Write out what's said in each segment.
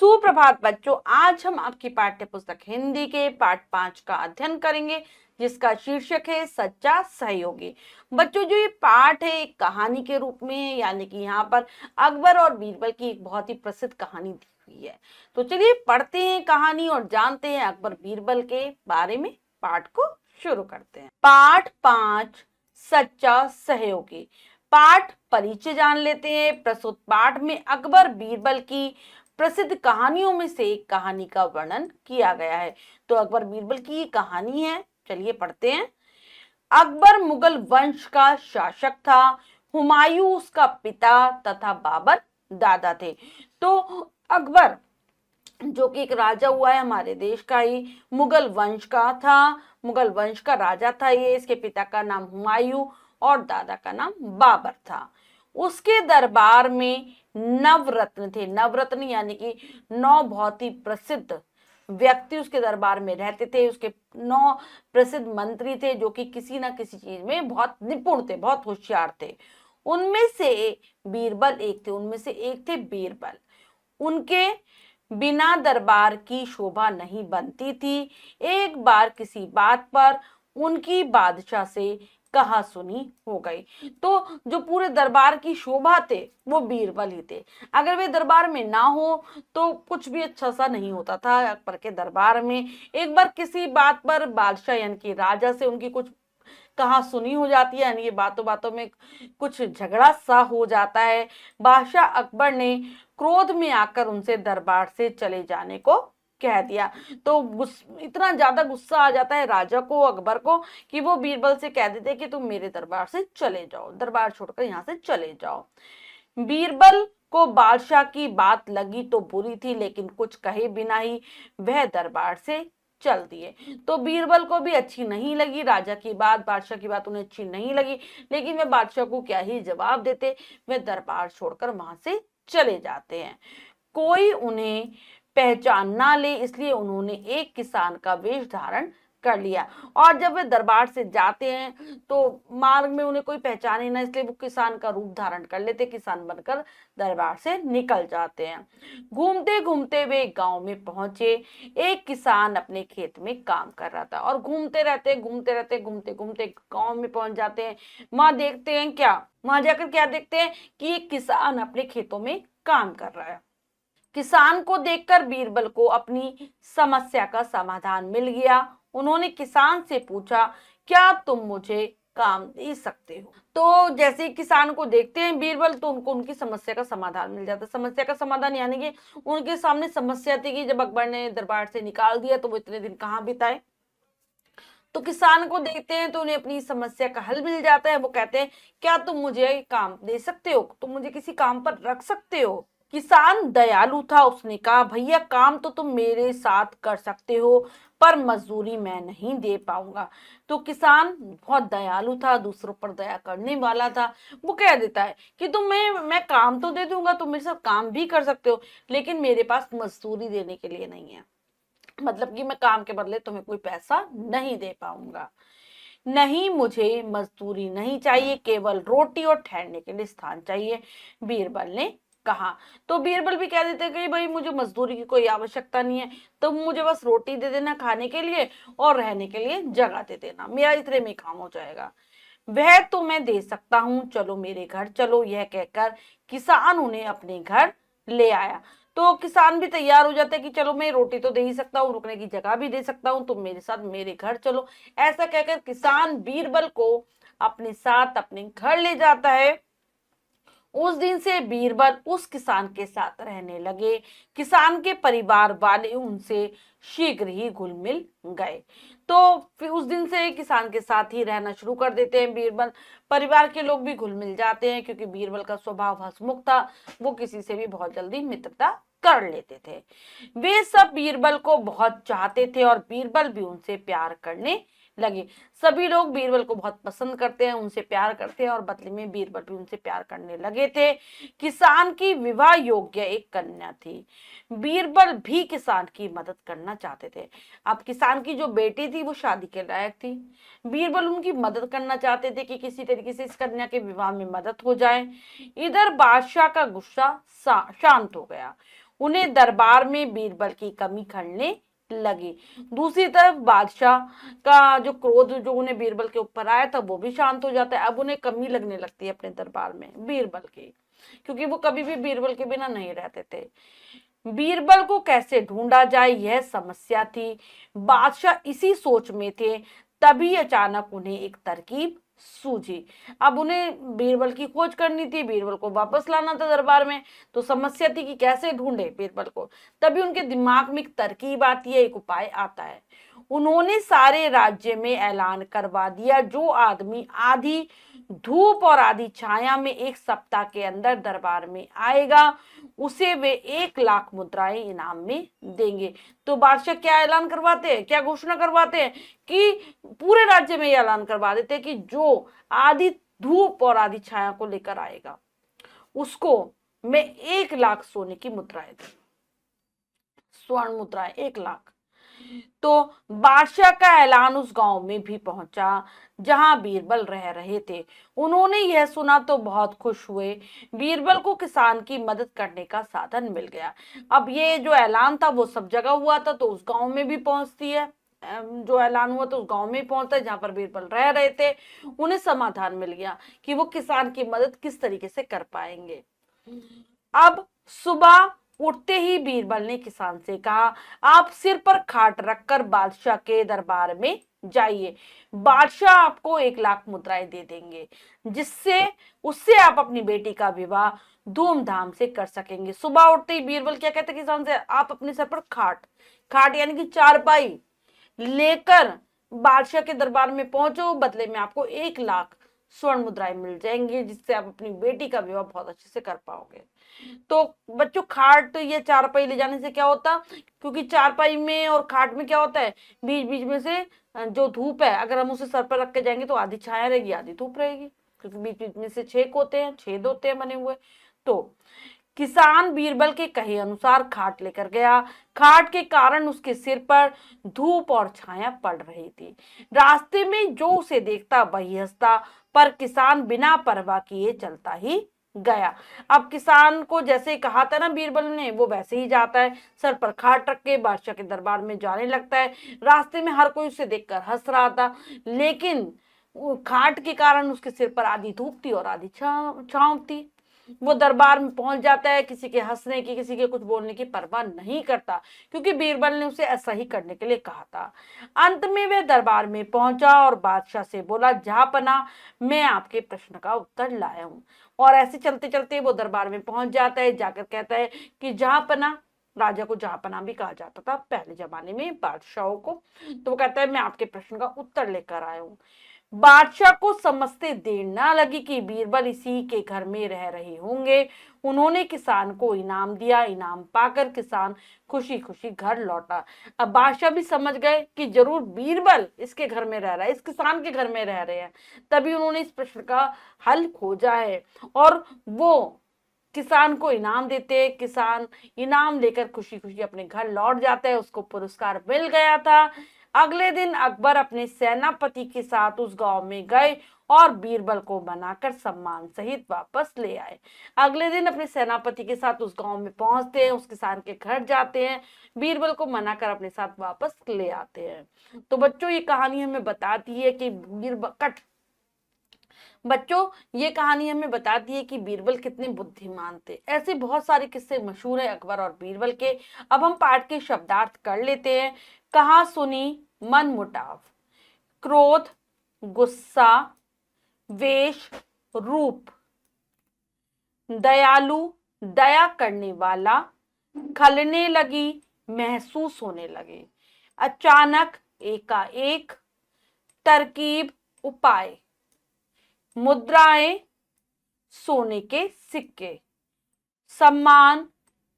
सुप्रभात बच्चों, आज हम आपकी पाठ्य पुस्तक हिंदी के पाठ 5 का अध्ययन करेंगे, जिसका शीर्षक है सच्चा सहयोगी। बच्चों, जो ये पाठ है एक कहानी के रूप में है, यानी कि यहाँ पर अकबर और बीरबल की एक बहुत ही प्रसिद्ध कहानी दी हुई है। तो चलिए पढ़ते हैं कहानी और जानते हैं अकबर बीरबल के बारे में। पाठ को शुरू करते हैं। पाठ 5, सच्चा सहयोगी। पाठ परिचय जान लेते हैं। प्रस्तुत पाठ में अकबर बीरबल की प्रसिद्ध कहानियों में से एक कहानी का वर्णन किया गया है। तो अकबर बीरबल की ये कहानी है, चलिए पढ़ते हैं। अकबर मुगल वंश का शासक था। हुमायूं उसका पिता तथा बाबर दादा थे। तो अकबर जो कि एक राजा हुआ है हमारे देश का ही, मुगल वंश का था, मुगल वंश का राजा था ये। इसके पिता का नाम हुमायूं और दादा का नाम बाबर था। उसके दरबार में नवरत्न थे। नवरत्न यानी कि 9 बहुत ही प्रसिद्ध व्यक्ति उसके दरबार में रहते थे। उसके 9 प्रसिद्ध मंत्री थे जो कि किसी ना किसी चीज में बहुत निपुण थे, बहुत होशियार थे। उनमें से बीरबल एक थे। उनमें से एक थे बीरबल। उनके बिना दरबार की शोभा नहीं बनती थी। एक बार किसी बात पर उनकी बादशाह से कहा सुनी हो गई। तो जो पूरे दरबार की शोभा थे वो बीरबल ही थे। अगर वे दरबार में ना हो तो कुछ भी अच्छा सा नहीं होता था अकबर के दरबार में। एक बार किसी बात पर बादशाह यानी कि राजा से उनकी कुछ कहा सुनी हो जाती है, यानी ये बातों बातों में कुछ झगड़ा सा हो जाता है। बादशाह अकबर ने क्रोध में आकर उनसे दरबार से चले जाने को कह दिया। तो इतना ज्यादा गुस्सा आ जाता है राजा को, अकबर को, कि वो बीरबल से कह देते कि तुम मेरे दरबार से चले जाओ, दरबार छोड़कर यहाँ से चले जाओ। बीरबल को बादशाह की बात लगी तो बुरी थी, लेकिन कुछ कहे बिना ही वह दरबार से चल दिए। तो बीरबल को भी अच्छी नहीं लगी राजा की बात, बादशाह की बात उन्हें अच्छी नहीं लगी, लेकिन वे बादशाह को क्या ही जवाब देते। वे दरबार छोड़कर वहां से चले जाते हैं। कोई उन्हें पहचान ना ले, इसलिए उन्होंने एक किसान का वेश धारण कर लिया। और जब वे दरबार से जाते हैं तो मार्ग में उन्हें कोई पहचाने ना, इसलिए वो किसान का रूप धारण कर लेते, किसान बनकर दरबार से निकल जाते हैं। घूमते घूमते वे गांव में पहुंचे। एक किसान अपने खेत में काम कर रहा था और घूमते रहते घूमते घूमते गांव में पहुंच जाते हैं। वहां देखते हैं क्या, वहां जाकर क्या देखते हैं कि एक किसान अपने खेतों में काम कर रहा है। किसान को देखकर बीरबल को अपनी समस्या का समाधान मिल गया। उन्होंने किसान से पूछा, क्या तुम मुझे काम दे सकते हो? तो जैसे किसान को देखते हैं बीरबल तो उनको उनकी समस्या का समाधान मिल जाता है। समस्या का समाधान यानी कि उनके सामने समस्या थी कि जब अकबर ने दरबार से निकाल दिया तो वो इतने दिन कहाँ बिताए। तो किसान को देखते हैं तो उन्हें अपनी समस्या का हल मिल जाता है। वो कहते हैं, क्या तुम मुझे काम दे सकते हो? तुम मुझे किसी काम पर रख सकते हो? किसान दयालु था। उसने कहा, भैया काम तो तुम मेरे साथ कर सकते हो, पर मजदूरी मैं नहीं दे पाऊंगा। तो किसान बहुत दयालु था, दूसरों पर दया करने वाला था। वो कह देता है कि मैं काम तो दे दूंगा, तुम मेरे साथ काम भी कर सकते हो, लेकिन मेरे पास मजदूरी देने के लिए नहीं है। मतलब कि मैं काम के बदले तुम्हें कोई पैसा नहीं दे पाऊंगा। नहीं, मुझे मजदूरी नहीं चाहिए, केवल रोटी और ठहरने के लिए स्थान चाहिए, बीरबल ने कहा। तो बीरबल भी कह देते कि भाई मुझे मजदूरी की कोई आवश्यकता नहीं है, तुम मुझे बस रोटी दे देना खाने के लिए और रहने के लिए जगह दे देना, मेरा इतने में काम हो जाएगा। वह तो मैं दे सकता हूँ, चलो मेरे घर चलो। यह कहकर किसान उन्हें अपने घर ले आया। तो किसान भी तैयार हो जाता है कि चलो मैं रोटी तो दे ही सकता हूँ, रुकने की जगह भी दे सकता हूँ, तुम मेरे साथ मेरे घर चलो। ऐसा कहकर किसान बीरबल को अपने साथ अपने घर ले जाता है। उस दिन से बीरबल उस किसान के साथ रहने लगे। किसान के परिवार वाले उनसे शीघ्र ही घुल मिल गए। तो फिर उस दिन से किसान के साथ ही रहना शुरू कर देते हैं बीरबल। परिवार के लोग भी घुल मिल जाते हैं क्योंकि बीरबल का स्वभाव हंसमुख था, वो किसी से भी बहुत जल्दी मित्रता कर लेते थे। वे सब बीरबल को बहुत चाहते थे और बीरबल भी उनसे प्यार करने लगे। सभी लोग बीरबल को बहुत पसंद करते हैं, उनसे प्यार करते हैं और बदले में बीरबल भी उनसे प्यार करने लगे थे। किसान की विवाह योग्य एक कन्या थी। बीरबल भी किसान की मदद करना चाहते थे। अब किसान की जो बेटी थी वो शादी के लायक थी। बीरबल उनकी मदद करना चाहते थे कि किसी तरीके से इस कन्या के विवाह में मदद हो जाए। इधर बादशाह का गुस्सा शांत हो गया। उन्हें दरबार में बीरबल की कमी खलने लगी। दूसरी तरफ बादशाह का जो क्रोध जो उन्हें बीरबल के ऊपर आया था वो भी शांत हो जाता है। अब उन्हें कमी लगने लगती है अपने दरबार में बीरबल की, क्योंकि वो कभी भी बीरबल के बिना नहीं रहते थे। बीरबल को कैसे ढूंढा जाए यह समस्या थी। बादशाह इसी सोच में थे, तभी अचानक उन्हें एक तरकीब सूझी। अब उन्हें बीरबल की खोज करनी थी, बीरबल को वापस लाना था दरबार में। तो समस्या थी कि कैसे ढूंढे बीरबल को। तभी उनके दिमाग में एक तरकीब आती है, एक उपाय आता है। उन्होंने सारे राज्य में ऐलान करवा दिया, जो आदमी आधी धूप और आधी छाया में 1 सप्ताह के अंदर दरबार में आएगा उसे वे 1 लाख मुद्राएं इनाम में देंगे। तो बादशाह क्या ऐलान करवाते हैं, क्या घोषणा करवाते हैं कि पूरे राज्य में ऐलान करवा देते हैं कि जो आधी धूप और आधी छाया को लेकर आएगा उसको मैं 1 लाख सोने की मुद्राएं दूंगा, स्वर्ण मुद्राएं 1 लाख। तो बादशाह का ऐलान उस गांव में भी पहुंचा जहां बीरबल रह रहे थे। उन्होंने यह सुना तो बहुत खुश हुए। बीरबल को किसान की मदद करने का साधन मिल गया। अब ये जो ऐलान था वो सब जगह हुआ था, तो उस गांव में भी पहुंचती है। जो ऐलान हुआ तो उस गांव में ही पहुंचता है जहां पर बीरबल रह रहे थे। उन्हें समाधान मिल गया कि वो किसान की मदद किस तरीके से कर पाएंगे। अब सुबह उठते ही बीरबल ने किसान से कहा, आप सिर पर खाट रखकर बादशाह के दरबार में जाइए। बादशाह आपको 1 लाख मुद्राएं दे देंगे, जिससे उससे आप अपनी बेटी का विवाह धूमधाम से कर सकेंगे। सुबह उठते ही बीरबल क्या कहते किसान से, आप अपने सर पर खाट, खाट यानी कि चारपाई लेकर बादशाह के दरबार में पहुंचो, बदले में आपको 1 लाख स्वर्ण मुद्राएं मिल जाएंगी, जिससे आप अपनी बेटी का विवाह बहुत अच्छे से कर पाओगे। तो बच्चों खाट या चारपाई ले जाने से क्या होता, क्योंकि चारपाई में और खाट में क्या होता है, बीच बीच में से जो धूप है अगर हम उसे सर पर रख के जाएंगे तो आधी छाया रहेगी आधी धूप रहेगी, क्योंकि बीच बीच में से छेद होते हैं बने हुए। तो किसान बीरबल के कहे अनुसार खाट लेकर गया। खाट के कारण उसके सिर पर धूप और छाया पड़ रही थी। रास्ते में जो उसे देखता वही हंसता, पर किसान बिना परवाह किए चलता ही गया। अब किसान को जैसे कहा था ना बीरबल ने, वो वैसे ही जाता है, सर पर खाट रख के बादशाह के दरबार में जाने लगता है। रास्ते में हर कोई उसे देखकर हंस रहा था, लेकिन खाट के कारण उसके सिर पर आधी धूप थी और आधी छांव थी। वो दरबार में पहुंच जाता है, किसी के हंसने की किसी के कुछ बोलने की परवाह नहीं करता, क्योंकि बीरबल ने उसे ऐसा ही करने के लिए कहा था। अंत में वह दरबार में पहुंचा और बादशाह से बोला, जहांपना मैं आपके प्रश्न का उत्तर लाया हूं। और ऐसे चलते चलते वो दरबार में पहुंच जाता है, जाकर कहता है कि जहांपना, राजा को जहांपना भी कहा जाता था पहले जमाने में बादशाहों को। तो वो कहता है मैं आपके प्रश्न का उत्तर लेकर आया हूं। बादशाह को समझते देर ना लगी कि बीरबल इसी के घर में रह रहे होंगे। उन्होंने किसान को इनाम दिया। इनाम पाकर किसान खुशी खुशी घर लौटा। अब बादशाह भी समझ गए कि जरूर बीरबल इसके घर में रह रहा है, इस किसान के घर में रह रहे हैं, तभी उन्होंने इस प्रश्न का हल खोजा है और वो किसान को इनाम देते हैं। किसान इनाम लेकर खुशी खुशी अपने घर लौट जाता है, उसको पुरस्कार मिल गया था। अगले दिन अकबर अपने सेनापति के साथ उस गांव में गए और बीरबल को मनाकर सम्मान सहित वापस ले आए। अगले दिन अपने सेनापति के साथ उस गांव में पहुंचते हैं, उस किसान के घर जाते हैं, बीरबल को मनाकर अपने साथ वापस ले आते हैं। तो बच्चों ये कहानी हमें बताती है कि ये कहानी हमें बताती है कि बीरबल कितने बुद्धिमान थे। ऐसे बहुत सारे किस्से मशहूर हैं अकबर और बीरबल के। अब हम पाठ के शब्दार्थ कर लेते हैं। कहा सुनी मन मुटाव, क्रोध, गुस्सा, वेश, रूप, दयालु, दया करने वाला, खलने लगी, महसूस होने लगे, अचानक, एकाएक, तरकीब, उपाय, मुद्राएं, सोने के सिक्के, सम्मान,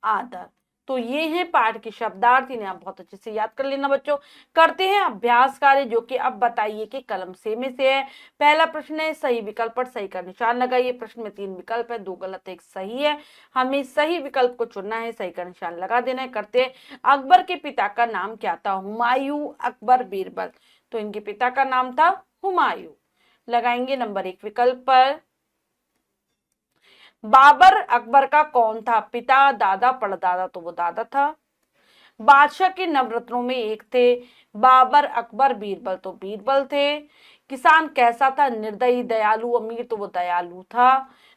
आदर। तो ये हैं पाठ के शब्दार्थ, इन्हें आप बहुत अच्छे से याद कर लेना बच्चों। करते हैं अभ्यास कार्य, जो कि अब बताइए कि कलम से में से है। पहला प्रश्न है, सही विकल्प पर सही का निशान लगाइए। प्रश्न में 3 विकल्प है, 2 गलत 1 सही है। हमें सही विकल्प को चुनना है, सही का निशान लगा देना है। करते हैं, अकबर के पिता का नाम क्या था? हुमायूं, अकबर, बीरबल। तो इनके पिता का नाम था हुमायूं। लगाएंगे नंबर 1 विकल्प पर। बाबर अकबर का कौन था? पिता, दादा, परदादा? तो वो दादा था। बादशाह के नवरत्नों में एक थे। बाबर, अकबर, बीरबल? तो बीरबल थे। किसान कैसा था? निर्दयी, दयालु, अमीर? तो वो दयालु था।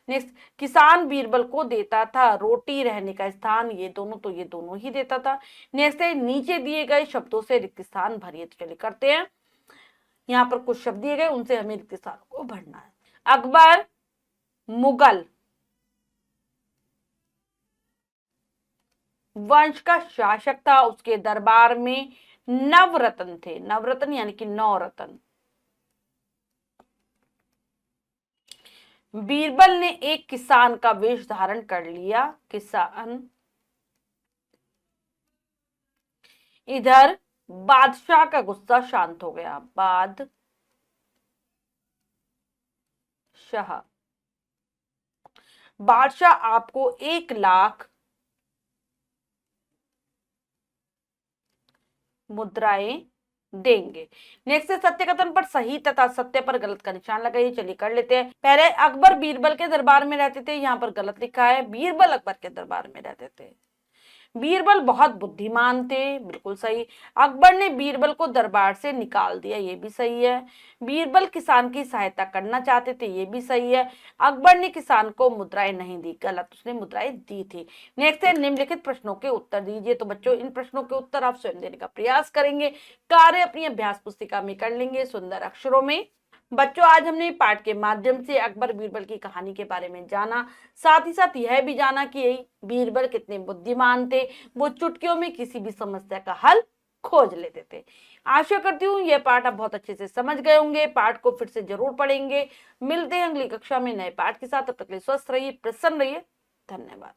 नेक्स्ट, किसान बीरबल को देता था रोटी, रहने का स्थान? ये दोनों? तो ये दोनों ही देता था। नेक्स्ट है, नीचे दिए गए शब्दों से रिक्त स्थान भरिए। तो चलिए करते हैं। यहाँ पर कुछ शब्द दिए गए, उनसे हमें रिक्त स्थान को भरना है। अकबर मुगल वंश का शासक था। उसके दरबार में नवरत्न थे। नवरत्न यानी कि 9 रत्न। बीरबल ने एक किसान का वेश धारण कर लिया। किसान। इधर बादशाह का गुस्सा शांत हो गया। बादशाह। बादशाह आपको 1 लाख मुद्राएं देंगे। नेक्स्ट है, सत्य कथन पर सही तथा सत्य पर गलत का निशान लगाइए। चलिए कर लेते हैं। पहले, अकबर बीरबल के दरबार में रहते थे। यहाँ पर गलत लिखा है। बीरबल अकबर के दरबार में रहते थे। बीरबल बहुत बुद्धिमान थे। बिल्कुल सही। अकबर ने बीरबल को दरबार से निकाल दिया। ये भी सही है। बीरबल किसान की सहायता करना चाहते थे। ये भी सही है। अकबर ने किसान को मुद्राएं नहीं दी। गलत, उसने मुद्राएं दी थी। नेक्स्ट है, निम्नलिखित प्रश्नों के उत्तर दीजिए। तो बच्चों, इन प्रश्नों के उत्तर आप स्वयं देने का प्रयास करेंगे। कार्य अपनी अभ्यास पुस्तिका में कर लेंगे सुंदर अक्षरों में। बच्चों, आज हमने पाठ के माध्यम से अकबर बीरबल की कहानी के बारे में जाना। साथ ही साथ यह भी जाना कि बीरबल कितने बुद्धिमान थे। वो चुटकियों में किसी भी समस्या का हल खोज लेते थे। आशा करती हूँ यह पाठ आप बहुत अच्छे से समझ गए होंगे। पाठ को फिर से जरूर पढ़ेंगे। मिलते हैं अगली कक्षा में नए पाठ के साथ। तब तक के लिए स्वस्थ रहिए, प्रसन्न रहिए। धन्यवाद।